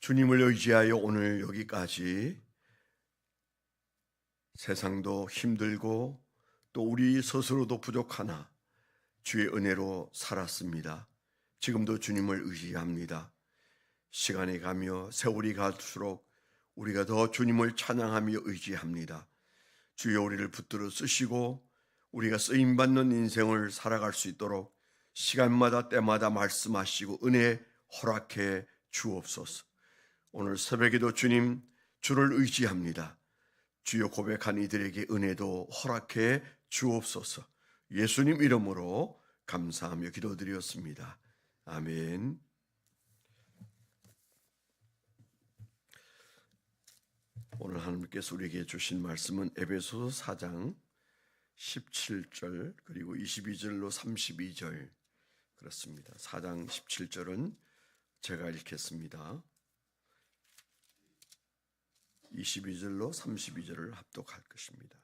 주님을 의지하여 오늘 여기까지 세상도 힘들고 또 우리 스스로도 부족하나 주의 은혜로 살았습니다. 지금도 주님을 의지합니다. 시간이 가며 세월이 갈수록 우리가 더 주님을 찬양하며 의지합니다. 주여 우리를 붙들어 쓰시고 우리가 쓰임받는 인생을 살아갈 수 있도록 시간마다 때마다 말씀하시고 은혜 허락해 주옵소서. 오늘 새벽에도 주님 주를 의지합니다. 주여 고백한 이들에게 은혜도 허락해 주옵소서. 예수님 이름으로 감사하며 기도드렸습니다. 아멘. 오늘 하나님께서 우리에게 주신 말씀은 에베소서 4장 17절 그리고 22절로 32절 그렇습니다. 4장 17절은 제가 읽겠습니다. 22절로 32절을 합독할 것입니다.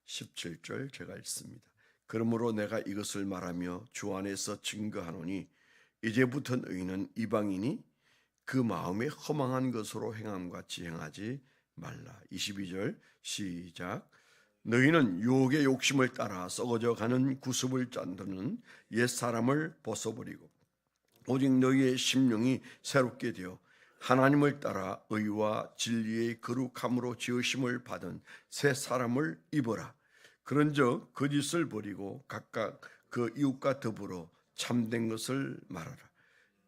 17절 제가 읽습니다. 그러므로 내가 이것을 말하며 주 안에서 증거하노니 이제부터는 의인은 이방인이 그 마음에 허망한 것으로 행함같이 행하지 말라. 22절 시작. 너희는 유혹의 욕심을 따라 썩어져 가는 구습을 짠드는 옛사람을 벗어버리고 오직 너희의 심령이 새롭게 되어 하나님을 따라 의와 진리의 거룩함으로 지으심을 받은 새 사람을 입어라. 그런즉 거짓을 버리고 각각 그 이웃과 더불어 참된 것을 말하라.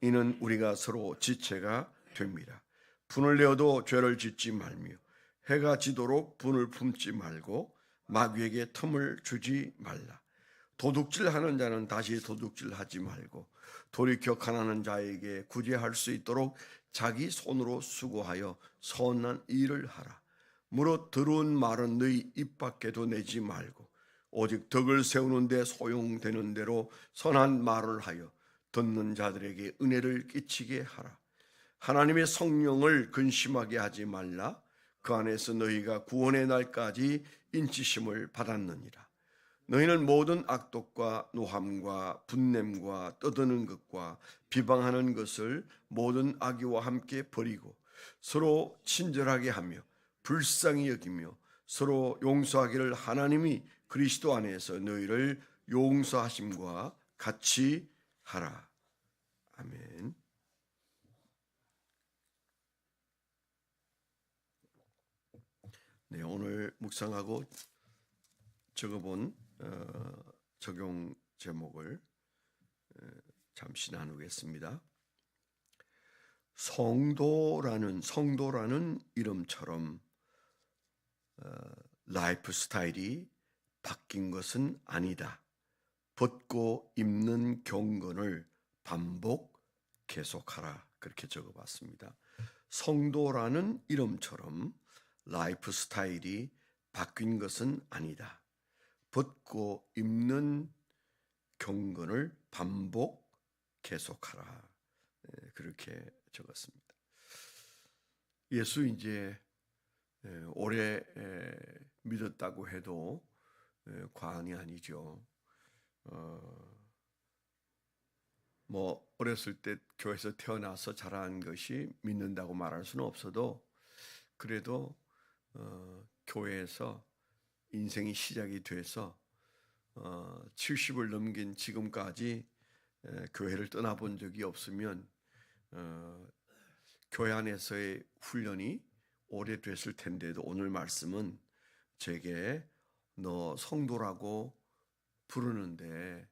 이는 우리가 서로 지체가 됩니다. 분을 내어도 죄를 짓지 말며 해가 지도록 분을 품지 말고 마귀에게 틈을 주지 말라. 도둑질하는 자는 다시 도둑질하지 말고 돌이켜 가난한 자에게 구제할 수 있도록 자기 손으로 수고하여 선한 일을 하라. 무릇 더러운 말은 너희 입 밖에도 내지 말고 오직 덕을 세우는 데 소용되는 대로 선한 말을 하여 듣는 자들에게 은혜를 끼치게 하라. 하나님의 성령을 근심하게 하지 말라. 그 안에서 너희가 구원의 날까지 인치심을 받았느니라. 너희는 모든 악독과 노함과 분냄과 떠드는 것과 비방하는 것을 모든 악의와 함께 버리고 서로 친절하게 하며 불쌍히 여기며 서로 용서하기를 하나님이 그리스도 안에서 너희를 용서하심과 같이 하라. 아멘. 네, 오늘 묵상하고 적어본 적용 제목을 잠시 나누겠습니다. 성도라는 이름처럼 라이프 스타일이 바뀐 것은 아니다. 벗고 입는 경건을 반복 계속하라. 그렇게 적어봤습니다. 성도라는 이름처럼 라이프 스타일이 바뀐 것은 아니다. 벗고 입는 경건을 반복 계속하라. 그렇게 적었습니다. 예수 이제 오래 믿었다고 해도 과언이 아니죠. 뭐 어렸을 때 교회에서 태어나서 자란 것이 믿는다고 말할 수는 없어도 그래도 교회에서 인생이 시작이 돼서 70을 넘긴 지금까지 교회를 떠나본 적이 없으면 교회 안에서의 훈련이 오래됐을 텐데도 오늘 말씀은 제게 너 성도라고 부르는데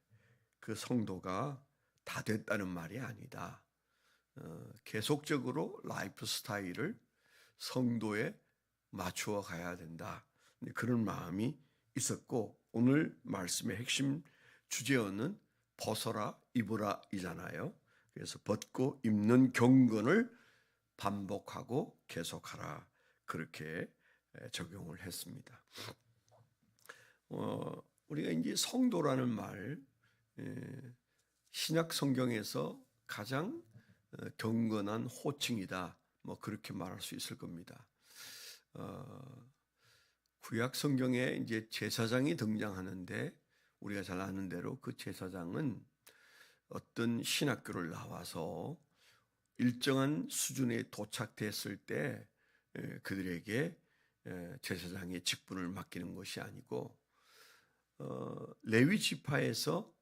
그 성도가 다 됐다는 말이 아니다. 계속적으로 라이프 스타일을 성도에 맞추어 가야 된다. 그런 마음이 있었고 오늘 말씀의 핵심 주제어는 벗어라 입으라 이잖아요. 그래서 벗고 입는 경건을 반복하고 계속하라. 그렇게 적용을 했습니다. 우리가 이제 성도라는 말 신약 성경에서 가장 경건한 호칭이다. 뭐 그렇게 말할 수 있을 겁니다. 구약 성경에 이제 제사장이 등장하는데 우리가 잘 아는 대로 그 제사장은 어떤 신학교를 나와서 일정한 수준에 도착됐을 때 그들에게 제사장의 직분을 맡기는 것이 아니고 레위 지파에서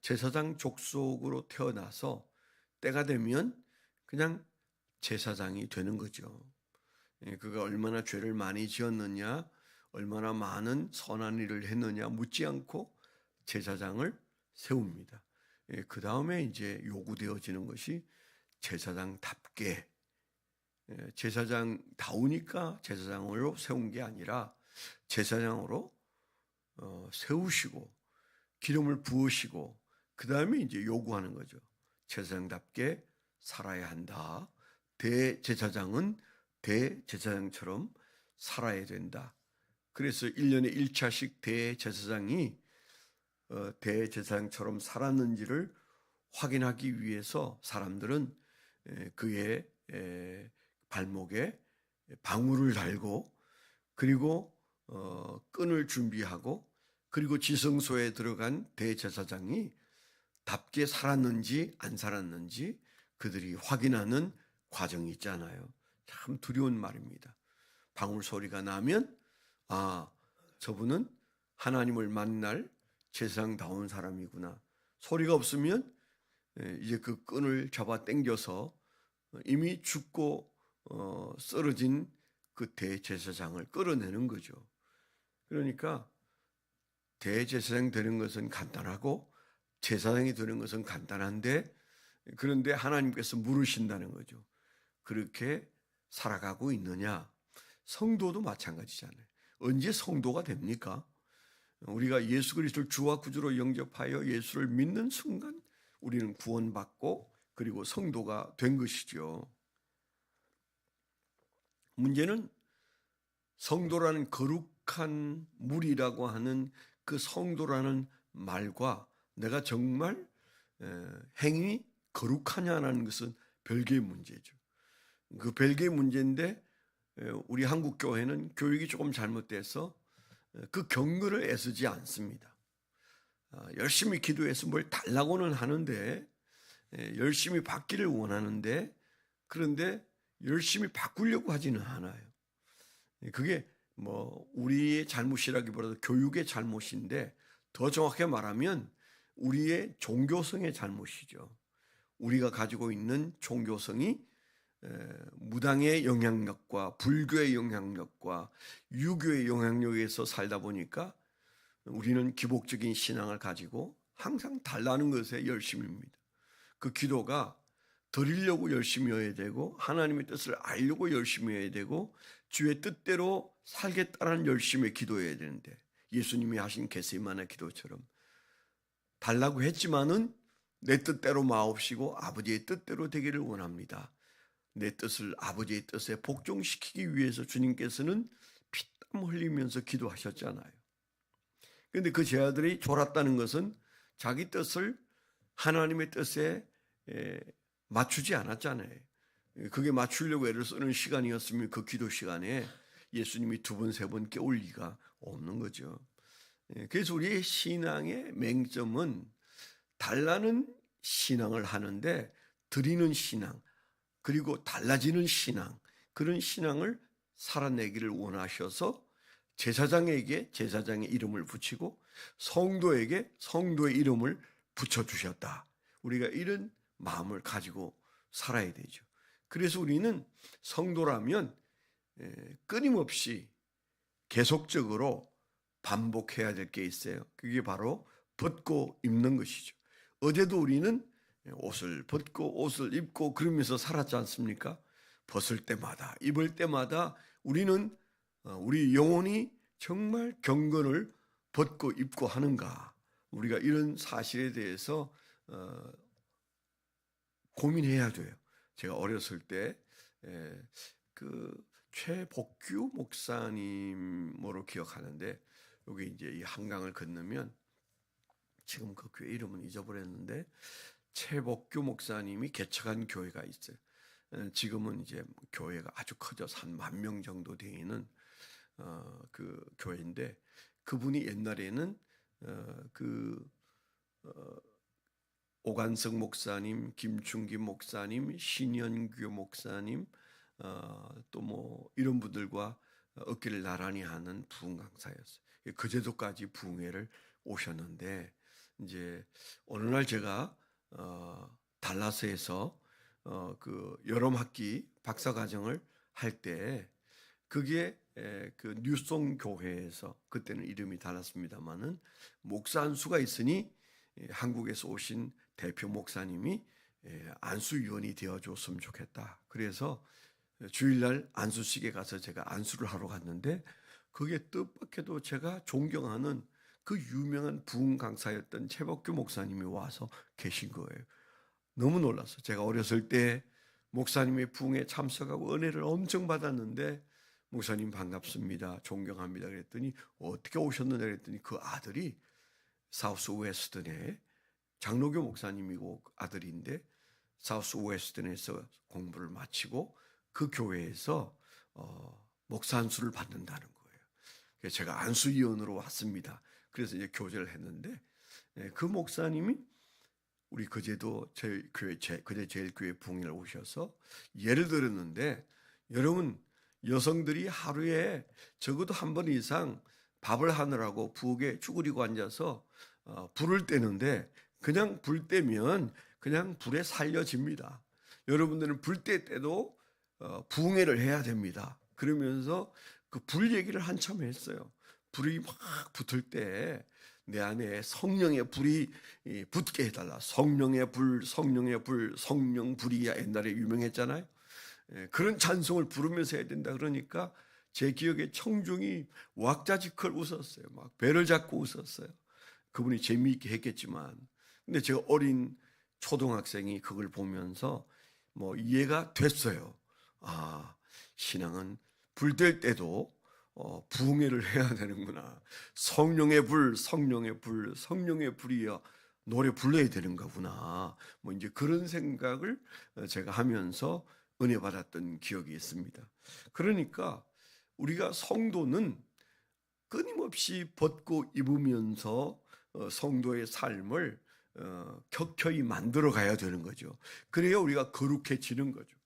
제사장 족속으로 태어나서 때가 되면 그냥 제사장이 되는 거죠. 그가 얼마나 죄를 많이 지었느냐, 얼마나 많은 선한 일을 했느냐 묻지 않고 제사장을 세웁니다. 그 다음에 이제 요구되어지는 것이 제사장답게, 제사장다우니까 제사장으로 세운 게 아니라 제사장으로 세우시고 기름을 부으시고 그 다음에 이제 요구하는 거죠. 제사장답게 살아야 한다. 대제사장은 대제사장처럼 살아야 된다. 그래서 1년에 1차씩 대제사장이 대제사장처럼 살았는지를 확인하기 위해서 사람들은 그의 발목에 방울을 달고 그리고 끈을 준비하고 그리고 지성소에 들어간 대제사장이 답게 살았는지 안 살았는지 그들이 확인하는 과정이 있잖아요. 참 두려운 말입니다. 방울 소리가 나면 저분은 하나님을 만날 제사장다운 사람이구나. 소리가 없으면 이제 그 끈을 잡아 당겨서 이미 죽고 쓰러진 그 대제사장을 끌어내는 거죠. 그러니까 대제사장 되는 것은 간단하고 제사장이 되는 것은 간단한데 그런데 하나님께서 물으신다는 거죠. 그렇게 살아가고 있느냐? 성도도 마찬가지잖아요. 언제 성도가 됩니까? 우리가 예수 그리스도를 주와 구주로 영접하여 예수를 믿는 순간 우리는 구원받고 그리고 성도가 된 것이죠. 문제는 성도라는 거룩한 무리라고 하는 그 성도라는 말과 내가 정말 행위 거룩하냐라는 것은 별개의 문제죠. 그 별개의 문제인데 우리 한국 교회는 교육이 조금 잘못돼서 그 경건을 애쓰지 않습니다. 열심히 기도해서 뭘 달라고는 하는데 열심히 받기를 원하는데 그런데 열심히 바꾸려고 하지는 않아요. 그게 뭐 우리의 잘못이라기보다도 교육의 잘못인데 더 정확하게 말하면 우리의 종교성의 잘못이죠. 우리가 가지고 있는 종교성이 무당의 영향력과 불교의 영향력과 유교의 영향력에서 살다 보니까 우리는 기복적인 신앙을 가지고 항상 달라는 것에 열심입니다. 그 기도가 드리려고 열심히 해야 되고 하나님의 뜻을 알려고 열심히 해야 되고 주의 뜻대로 살겠다는 열심에 기도해야 되는데 예수님이 하신 겟세마네 기도처럼 달라고 했지만은 내 뜻대로 마옵시고 아버지의 뜻대로 되기를 원합니다. 내 뜻을 아버지의 뜻에 복종시키기 위해서 주님께서는 피땀 흘리면서 기도하셨잖아요. 그런데 그 제자들이 졸았다는 것은 자기 뜻을 하나님의 뜻에 맞추지 않았잖아요. 그게 맞추려고 애를 쓰는 시간이었으면 그 기도 시간에 예수님이 2번, 3번 깨울 리가 없는 거죠. 그래서 우리의 신앙의 맹점은 달라는 신앙을 하는데 드리는 신앙 그리고 달라지는 신앙 그런 신앙을 살아내기를 원하셔서 제사장에게 제사장의 이름을 붙이고 성도에게 성도의 이름을 붙여주셨다. 우리가 이런 마음을 가지고 살아야 되죠. 그래서 우리는 성도라면 끊임없이 계속적으로 반복해야 될 게 있어요. 그게 바로 벗고 입는 것이죠. 어제도 우리는 옷을 벗고 옷을 입고 그러면서 살았지 않습니까? 벗을 때마다 입을 때마다 우리는 우리 영혼이 정말 경건을 벗고 입고 하는가? 우리가 이런 사실에 대해서 고민해야 돼요. 제가 어렸을 때 그 최복규 목사님으로 기억하는데 여기 이제 이 한강을 건너면 지금 그 교회 이름은 잊어버렸는데 최복규 목사님이 개척한 교회가 있어요. 지금은 이제 교회가 아주 커져서 한 10,000명 정도 되는 그 교회인데 그분이 옛날에는 오관석 목사님, 김충기 목사님, 신현규 목사님, 또 뭐 이런 분들과 어깨를 나란히 하는 부흥 강사였어요. 그제도까지 부흥회를 오셨는데 이제 어느 날 제가 달라스에서 그 여름 학기 박사 과정을 할 때 그게 그 뉴송 교회에서 그때는 이름이 달랐습니다만은 목사 안수가 있으니 한국에서 오신 대표 목사님이 안수위원이 되어줬으면 좋겠다. 그래서 주일날 안수식에 가서 제가 안수를 하러 갔는데 그게 뜻밖에도 제가 존경하는 그 유명한 부흥 강사였던 최복규 목사님이 와서 계신 거예요. 너무 놀랐어요. 제가 어렸을 때 목사님의 부흥에 참석하고 은혜를 엄청 받았는데 목사님 반갑습니다. 존경합니다. 그랬더니 어떻게 오셨느냐 그랬더니 그 아들이 사우스 웨스턴의 장로교 목사님이고 아들인데 사우스 웨스턴에서 공부를 마치고 그 교회에서 목사 안수를 받는다는 거예요. 그래서 제가 안수위원으로 왔습니다. 그래서 이제 교제를 했는데 그 목사님이 우리 거제도 거제 제일교회 부흥회를 오셔서 예를 들었는데 여러분 여성들이 하루에 적어도 한 번 이상 밥을 하느라고 부엌에 쭈그리고 앉아서 불을 떼는데 그냥 불 떼면 그냥 불에 살려집니다. 여러분들은 불 뗄 때도 부흥회를 해야 됩니다. 그러면서 그 불 얘기를 한참 했어요. 불이 막 붙을 때 내 안에 성령의 불이 붙게 해달라. 성령의 불, 성령의 불, 성령 불이야 옛날에 유명했잖아요. 그런 찬송을 부르면서 해야 된다 그러니까 제 기억에 청중이 왁자지껄 웃었어요. 막 배를 잡고 웃었어요. 그분이 재미있게 했겠지만 근데 제가 어린 초등학생이 그걸 보면서 뭐 이해가 됐어요. 아, 신앙은 불 뗄 때도 부흥회를 해야 되는구나. 성령의 불, 성령의 불, 성령의 불이야 노래 불러야 되는 거구나. 뭐 이제 그런 생각을 제가 하면서 은혜 받았던 기억이 있습니다. 그러니까 우리가 성도는 끊임없이 벗고 입으면서 성도의 삶을 켜켜이 만들어 가야 되는 거죠. 그래야 우리가 거룩해지는 거죠.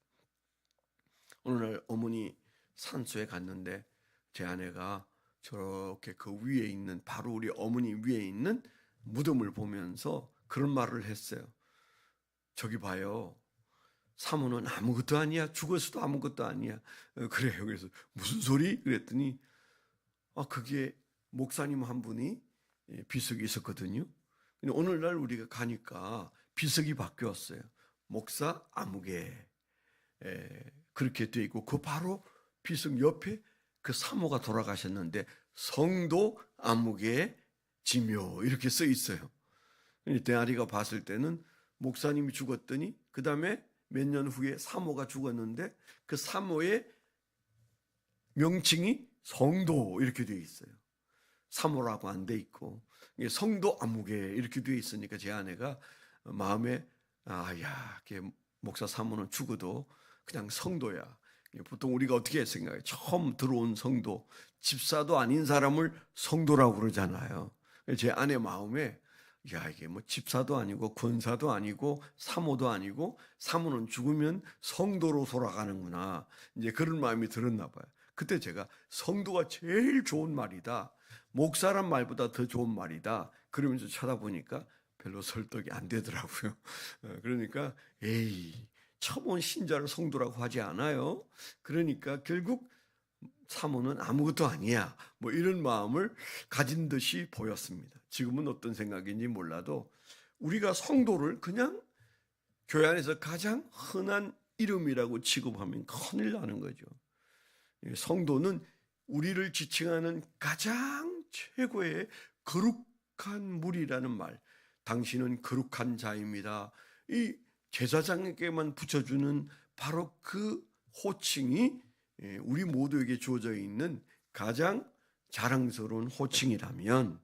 어느 날 어머니 산소에 갔는데 제 아내가 저렇게 그 위에 있는 바로 우리 어머니 위에 있는 무덤을 보면서 그런 말을 했어요. 저기 봐요. 사모는 아무것도 아니야. 죽었어도 아무것도 아니야. 그래요. 그래서 무슨 소리? 그랬더니 그게 목사님 한 분이 비석이 있었거든요. 근데 오늘날 우리가 가니까 비석이 바뀌었어요. 목사 아무개 그렇게 돼 있고 그 바로 비석 옆에 그 사모가 돌아가셨는데 성도 아무개 지묘 이렇게 써 있어요. 대아리가 봤을 때는 목사님이 죽었더니 그 다음에 몇 년 후에 사모가 죽었는데 그 사모의 명칭이 성도 이렇게 되어 있어요. 사모라고 안 돼 있고 성도 아무개 이렇게 되어 있으니까 제 아내가 마음에 목사 사모는 죽어도 그냥 성도야. 보통 우리가 어떻게 생각해요? 처음 들어온 성도, 집사도 아닌 사람을 성도라고 그러잖아요. 제 아내 마음에 이게 뭐 집사도 아니고 권사도 아니고 사모도 아니고 사모는 죽으면 성도로 돌아가는구나. 이제 그런 마음이 들었나 봐요. 그때 제가 성도가 제일 좋은 말이다. 목사란 말보다 더 좋은 말이다. 그러면서 쳐다보니까 별로 설득이 안 되더라고요. 그러니까 처음 온 신자를 성도라고 하지 않아요. 그러니까 결국 사모는 아무것도 아니야. 뭐 이런 마음을 가진 듯이 보였습니다. 지금은 어떤 생각인지 몰라도 우리가 성도를 그냥 교회 안에서 가장 흔한 이름이라고 취급하면 큰일 나는 거죠. 성도는 우리를 지칭하는 가장 최고의 거룩한 무리라는 말. 당신은 거룩한 자입니다. 이 제사장에게만 붙여주는 바로 그 호칭이 우리 모두에게 주어져 있는 가장 자랑스러운 호칭이라면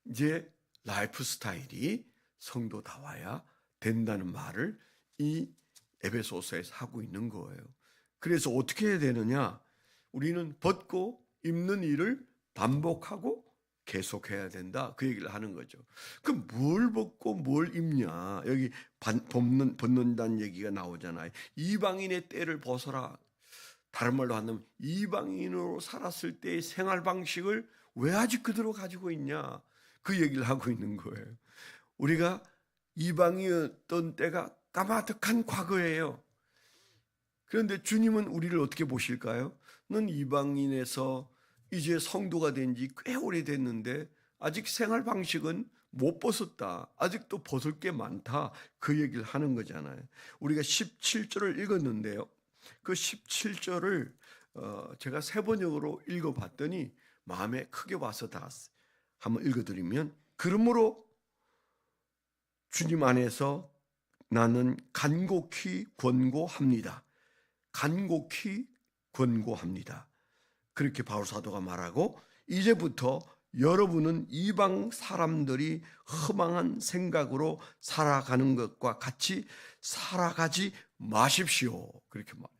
이제 라이프 스타일이 성도다워야 된다는 말을 이 에베소서에서 하고 있는 거예요. 그래서 어떻게 해야 되느냐? 우리는 벗고 입는 일을 반복하고 계속해야 된다. 그 얘기를 하는 거죠. 그럼 뭘 벗고 뭘 입냐? 여기 벗는다는 얘기가 나오잖아요. 이방인의 때를 벗어라. 다른 말로 한다면 이방인으로 살았을 때의 생활 방식을 왜 아직 그대로 가지고 있냐? 그 얘기를 하고 있는 거예요. 우리가 이방이었던 때가 까마득한 과거예요. 그런데 주님은 우리를 어떻게 보실까요? 넌 이방인에서 이제 성도가 된 지 꽤 오래됐는데 아직 생활 방식은 못 벗었다. 아직도 벗을 게 많다. 그 얘기를 하는 거잖아요. 우리가 17절을 읽었는데요. 그 17절을 제가 세 번역으로 읽어봤더니 마음에 크게 와서 닿았어요. 한번 읽어드리면, 그러므로 주님 안에서 나는 간곡히 권고합니다. 간곡히 권고합니다. 그렇게 바울 사도가 말하고, 이제부터 여러분은 이방 사람들이 허망한 생각으로 살아가는 것과 같이 살아가지 마십시오. 그렇게 말해요.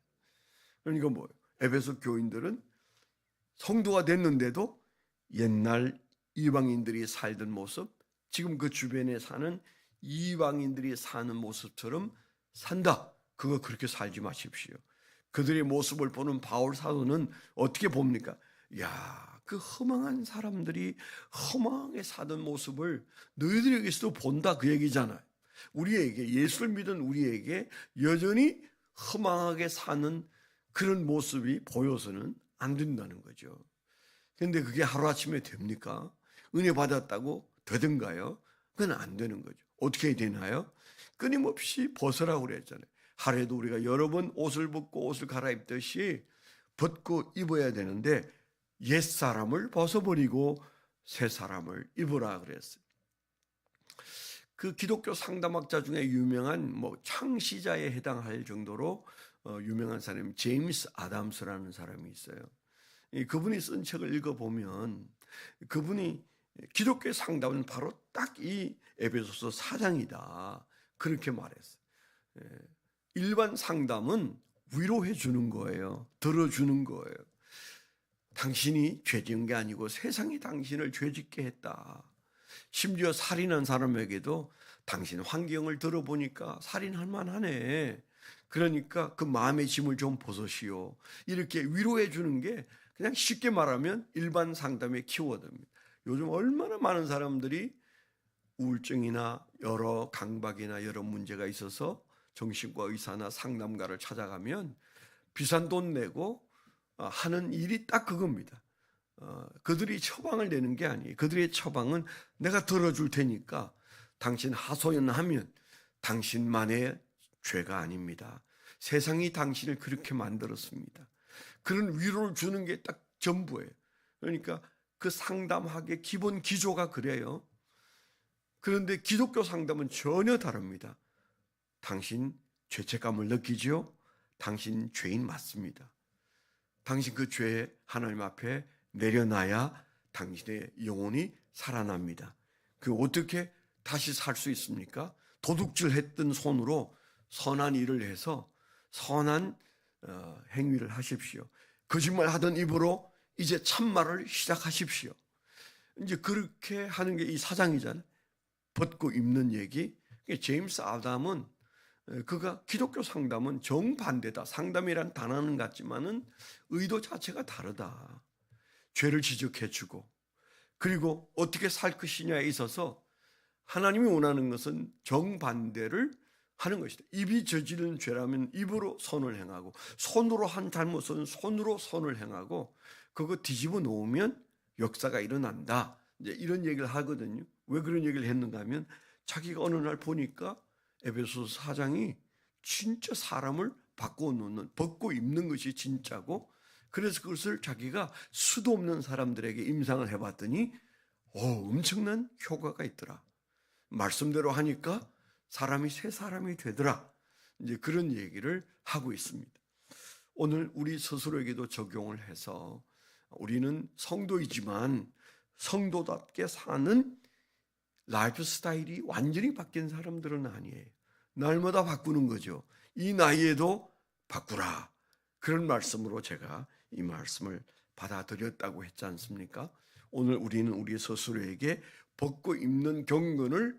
그러니까 뭐예요? 에베소 교인들은 성도가 됐는데도 옛날 이방인들이 살던 모습, 지금 그 주변에 사는 이방인들이 사는 모습처럼 산다. 그거 그렇게 살지 마십시오. 그들의 모습을 보는 바울 사도는 어떻게 봅니까? 야, 그 허망한 사람들이 허망하게 사던 모습을 너희들에게서도 본다, 그 얘기잖아요. 우리에게, 예수를 믿은 우리에게 여전히 허망하게 사는 그런 모습이 보여서는 안 된다는 거죠. 그런데 그게 하루아침에 됩니까? 은혜 받았다고 되든가요? 그건 안 되는 거죠. 어떻게 되나요? 끊임없이 벗으라고 그랬잖아요. 하루에도 우리가 여러 번 옷을 벗고 옷을 갈아입듯이 벗고 입어야 되는데, 옛사람을 벗어버리고 새사람을 입으라 그랬어요. 그 기독교 상담학자 중에 유명한 창시자에 해당할 정도로 유명한 사람이 제임스 아담스라는 사람이 있어요. 그분이 쓴 책을 읽어보면 그분이 기독교의 상담은 바로 딱 이 에베소서 4장이다. 그렇게 말했어요. 일반 상담은 위로해 주는 거예요. 들어주는 거예요. 당신이 죄 지은 게 아니고 세상이 당신을 죄 짓게 했다. 심지어 살인한 사람에게도 당신 환경을 들어보니까 살인할 만하네. 그러니까 그 마음의 짐을 좀 벗으시오. 이렇게 위로해 주는 게 그냥 쉽게 말하면 일반 상담의 키워드입니다. 요즘 얼마나 많은 사람들이 우울증이나 여러 강박이나 여러 문제가 있어서 정신과 의사나 상담가를 찾아가면 비싼 돈 내고 하는 일이 딱 그겁니다. 그들이 처방을 내는 게 아니에요. 그들의 처방은 내가 들어줄 테니까 당신 하소연하면 당신만의 죄가 아닙니다. 세상이 당신을 그렇게 만들었습니다. 그런 위로를 주는 게 딱 전부예요. 그러니까 그 상담학의 기본 기조가 그래요. 그런데 기독교 상담은 전혀 다릅니다. 당신 죄책감을 느끼죠? 당신 죄인 맞습니다. 당신 그 죄 하나님 앞에 내려놔야 당신의 영혼이 살아납니다. 그 어떻게 다시 살 수 있습니까? 도둑질 했던 손으로 선한 일을 해서 선한 행위를 하십시오. 거짓말 하던 입으로 이제 참말을 시작하십시오. 이제 그렇게 하는 게 이 4장이잖아요. 벗고 입는 얘기. 제임스 아담은 그가 기독교 상담은 정반대다. 상담이란 단어는 같지만은 의도 자체가 다르다. 죄를 지적해주고, 그리고 어떻게 살 것이냐에 있어서 하나님이 원하는 것은 정반대를 하는 것이다. 입이 저지른 죄라면 입으로 선을 행하고, 손으로 한 잘못은 손으로 선을 행하고, 그거 뒤집어 놓으면 역사가 일어난다. 이제 이런 얘기를 하거든요. 왜 그런 얘기를 했는가 하면 자기가 어느 날 보니까 에베소서 4장이 진짜 사람을 바꿔놓는, 벗고 입는 것이 진짜고, 그래서 그것을 자기가 수도 없는 사람들에게 임상을 해봤더니 엄청난 효과가 있더라. 말씀대로 하니까 사람이 새 사람이 되더라. 이제 그런 얘기를 하고 있습니다. 오늘 우리 스스로에게도 적용을 해서 우리는 성도이지만 성도답게 사는 라이프 스타일이 완전히 바뀐 사람들은 아니에요. 날마다 바꾸는 거죠. 이 나이에도 바꾸라. 그런 말씀으로 제가 이 말씀을 받아들였다고 했지 않습니까? 오늘 우리는 우리 스스로에게 벗고 입는 경건을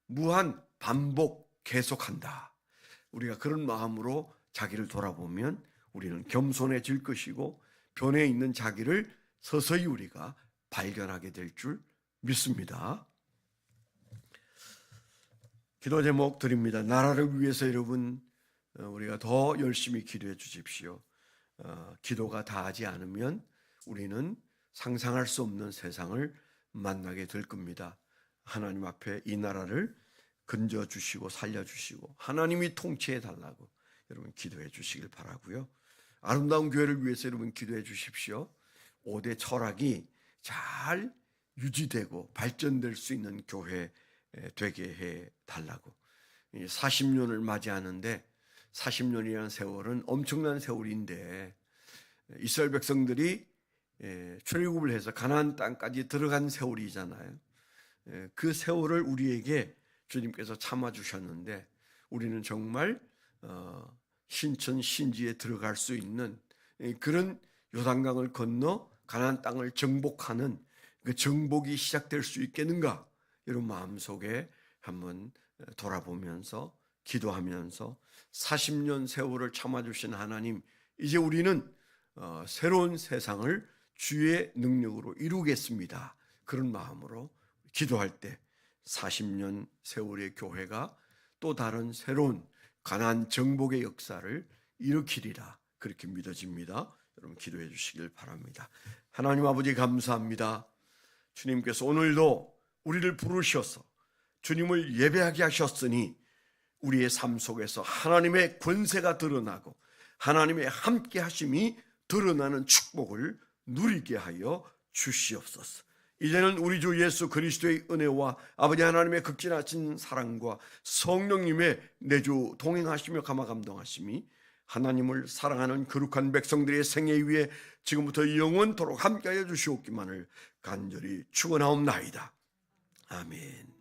무한 반복 계속한다. 우리가 그런 마음으로 자기를 돌아보면 우리는 겸손해질 것이고 변해 있는 자기를 서서히 우리가 발견하게 될 줄 믿습니다. 기도 제목 드립니다. 나라를 위해서 여러분 우리가 더 열심히 기도해 주십시오. 기도가 다하지 않으면 우리는 상상할 수 없는 세상을 만나게 될 겁니다. 하나님 앞에 이 나라를 건져주시고 살려주시고 하나님이 통치해 달라고 여러분 기도해 주시길 바라고요. 아름다운 교회를 위해서 여러분 기도해 주십시오. 5대 철학이 잘 유지되고 발전될 수 있는 교회 되게 해 달라고. 40년을 맞이하는데 40년이라는 세월은 엄청난 세월인데 이스라엘 백성들이 출애굽을 해서 가나안 땅까지 들어간 세월이잖아요. 그 세월을 우리에게 주님께서 참아주셨는데 우리는 정말 신천 신지에 들어갈 수 있는 그런 요단강을 건너 가나안 땅을 정복하는 그 정복이 시작될 수 있겠는가? 여러분 마음속에 한번 돌아보면서 기도하면서 40년 세월을 참아주신 하나님, 이제 우리는 새로운 세상을 주의 능력으로 이루겠습니다. 그런 마음으로 기도할 때 40년 세월의 교회가 또 다른 새로운 가나안 정복의 역사를 일으키리라 그렇게 믿어집니다. 여러분 기도해 주시길 바랍니다. 하나님 아버지 감사합니다. 주님께서 오늘도 우리를 부르셔서 주님을 예배하게 하셨으니 우리의 삶 속에서 하나님의 권세가 드러나고 하나님의 함께 하심이 드러나는 축복을 누리게 하여 주시옵소서. 이제는 우리 주 예수 그리스도의 은혜와 아버지 하나님의 극진하신 사랑과 성령님의 내주 동행하시며 감화 감동하심이 하나님을 사랑하는 거룩한 백성들의 생애 위에 지금부터 영원토록 함께하여 주시옵기만을 간절히 축원하옵나이다. 아멘.